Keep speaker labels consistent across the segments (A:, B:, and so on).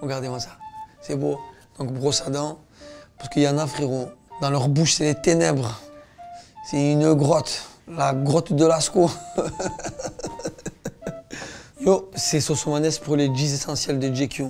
A: Regardez-moi ça. C'est beau. Donc brosse à dents. Parce qu'il y en a, frérot. Dans leur bouche, c'est les ténèbres. C'est une grotte. La grotte de Lascaux. Yo, c'est Sosomanes pour les 10 essentiels de JQ.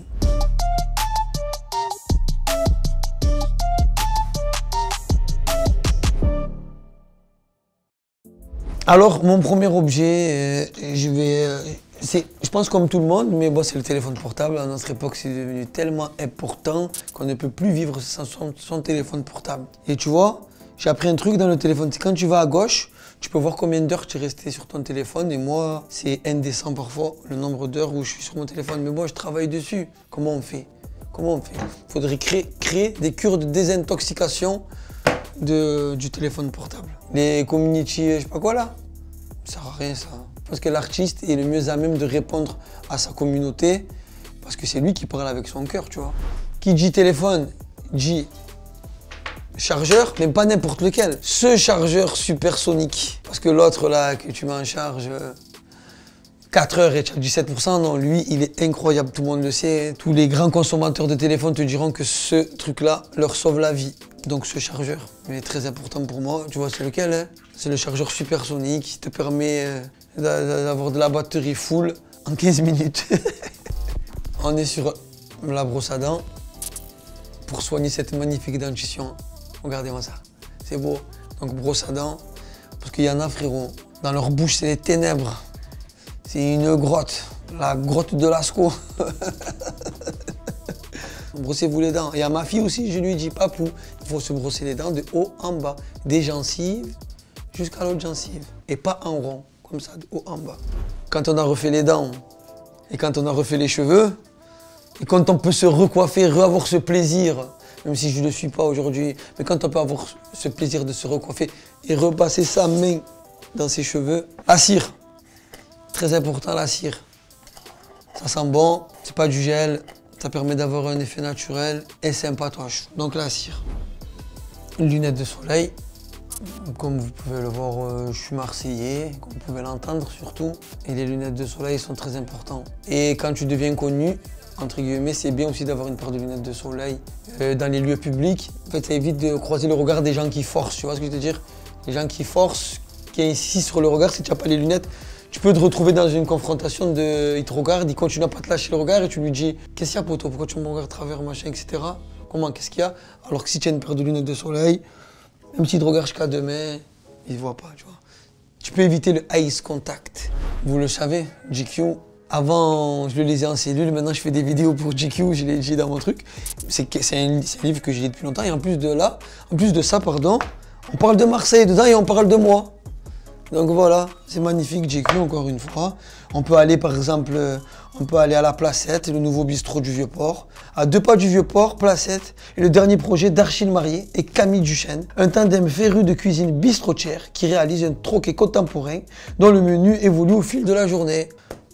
A: Alors, mon premier objet, je pense comme tout le monde, mais bon, c'est le téléphone portable. À notre époque, c'est devenu tellement important qu'on ne peut plus vivre sans son téléphone portable. Et tu vois, j'ai appris un truc dans le téléphone. C'est quand tu vas à gauche, tu peux voir combien d'heures tu es resté sur ton téléphone. Et moi, c'est indécent parfois, le nombre d'heures où je suis sur mon téléphone. Mais moi, je travaille dessus. Comment on fait? Comment on fait? Il faudrait créer des cures de désintoxication du téléphone portable. Les community, je sais pas quoi là, ça sert à rien ça. Parce que l'artiste est le mieux à même de répondre à sa communauté parce que c'est lui qui parle avec son cœur, tu vois. Qui dit téléphone, dit chargeur, mais pas n'importe lequel. Ce chargeur supersonique. Parce que l'autre là, que tu mets en charge 4 heures et tu as 17%, non, lui, il est incroyable, tout le monde le sait. Tous les grands consommateurs de téléphone te diront que ce truc-là leur sauve la vie. Donc ce chargeur, il est très important pour moi. Tu vois, c'est lequel hein? C'est le chargeur supersonique qui te permet d'avoir de la batterie full en 15 minutes. On est sur la brosse à dents pour soigner cette magnifique dentition. Regardez-moi ça, c'est beau. Donc brosse à dents, parce qu'il y en a, frérot, dans leur bouche, c'est les ténèbres. C'est une grotte, la grotte de Lascaux. Brossez-vous les dents. Et à ma fille aussi, je lui dis, papou, il faut se brosser les dents de haut en bas, des gencives jusqu'à l'autre gencive. Et pas en rond, comme ça, de haut en bas. Quand on a refait les dents et quand on a refait les cheveux, et quand on peut se recoiffer, avoir ce plaisir, même si je ne le suis pas aujourd'hui, mais quand on peut avoir ce plaisir de se recoiffer et repasser sa main dans ses cheveux. La cire, très important la cire. Ça sent bon, c'est pas du gel. Ça permet d'avoir un effet naturel et sympatoche. Donc la cire. Une lunette de soleil. Comme vous pouvez le voir, je suis marseillais, comme vous pouvez l'entendre surtout. Et les lunettes de soleil sont très importantes. Et quand tu deviens connu, entre guillemets, c'est bien aussi d'avoir une paire de lunettes de soleil dans les lieux publics. En fait, ça évite de croiser le regard des gens qui forcent, tu vois ce que je veux dire? Les gens qui forcent, qui insistent sur le regard, si tu n'as pas les lunettes, tu peux te retrouver dans une confrontation de... Il te regarde, il continue à pas te lâcher le regard et tu lui dis « Qu'est-ce qu'il y a, poto? Pourquoi tu me regardes à travers, machin, etc. » Comment, qu'est-ce qu'il y a? Alors que si tu as une paire de lunettes de soleil, même s'il te regarde jusqu'à demain, il ne voit pas, tu vois. Tu peux éviter le eyes contact. Vous le savez, JQ, avant, je le lisais en cellule, maintenant je fais des vidéos pour JQ, je l'ai dit dans mon truc. C'est un livre que j'ai lu depuis longtemps et en plus de ça, on parle de Marseille dedans et on parle de moi. Donc voilà, c'est magnifique, JQ encore une fois. On peut aller par exemple, à la Placette, le nouveau bistrot du Vieux-Port. À 2 pas du Vieux-Port, Placette, et le dernier projet d'Archille Marié et Camille Duchesne. Un tandem féru de cuisine bistrotière qui réalise un troquet contemporain dont le menu évolue au fil de la journée.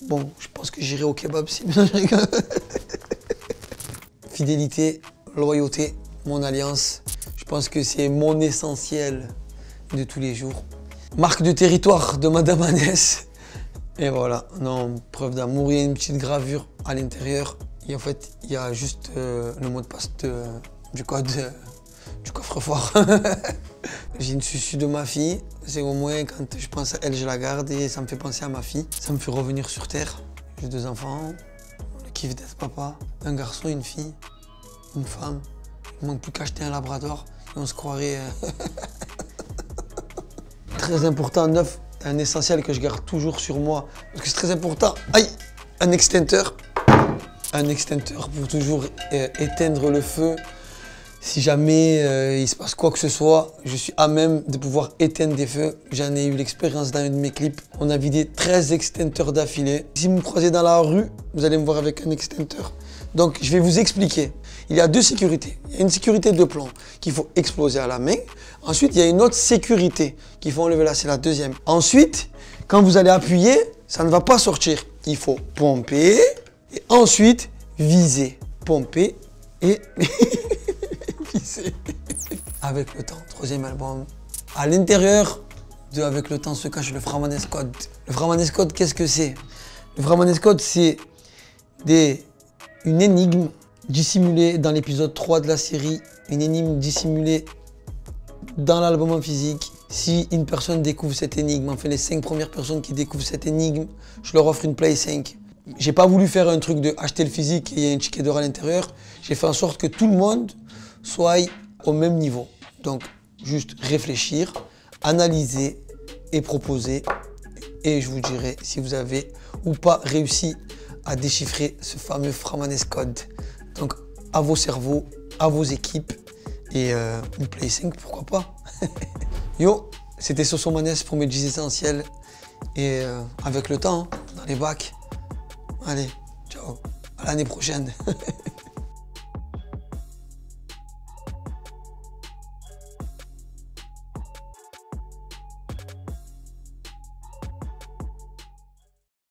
A: Bon, je pense que j'irai au kebab si bien je rigole. Fidélité, loyauté, mon alliance. Je pense que c'est mon essentiel de tous les jours. Marque de territoire de Madame Annès. Et voilà, non, preuve d'amour, il y a une petite gravure à l'intérieur. Et en fait, il y a juste le mot de passe du code du coffre-fort. J'ai une susu de ma fille. C'est au moins quand je pense à elle, je la garde et ça me fait penser à ma fille. Ça me fait revenir sur terre. J'ai 2 enfants, le kiff d'être papa. Un garçon, une fille, une femme. Il manque plus qu'acheter un labrador et on se croirait... Très important, neuf, un essentiel que je garde toujours sur moi. Parce que c'est très important. Aïe, un extincteur. Un extincteur pour toujours éteindre le feu. Si jamais il se passe quoi que ce soit, je suis à même de pouvoir éteindre des feux. J'en ai eu l'expérience dans un de mes clips. On a vidé 13 extincteurs d'affilée. Si vous me croisez dans la rue, vous allez me voir avec un extincteur. Donc je vais vous expliquer. Il y a 2 sécurités. Il y a une sécurité de plomb qu'il faut exploser à la main. Ensuite, il y a une autre sécurité qu'il faut enlever là, c'est la deuxième. Ensuite, quand vous allez appuyer, ça ne va pas sortir. Il faut pomper et ensuite viser. Pomper et viser. Avec le temps, 3e album. À l'intérieur de Avec le temps se cache le Framanes Code. Le Framanes Code, qu'est-ce que c'est? Le Framanes Code, c'est une énigme dissimulée dans l'épisode 3 de la série, une énigme dissimulée dans l'album en physique. Si une personne découvre cette énigme, enfin les 5 premières personnes qui découvrent cette énigme, je leur offre une Play 5. J'ai pas voulu faire un truc de acheter le physique et il y a un ticket d'or à l'intérieur. J'ai fait en sorte que tout le monde soit au même niveau. Donc, juste réfléchir, analyser et proposer. Et je vous dirai si vous avez ou pas réussi à déchiffrer ce fameux Framanes Code. Donc, à vos cerveaux, à vos équipes et une Play 5, pourquoi pas. Yo, c'était Sosomanes pour mes 10 essentiels. Et avec le temps, dans les bacs. Allez, ciao, à l'année prochaine.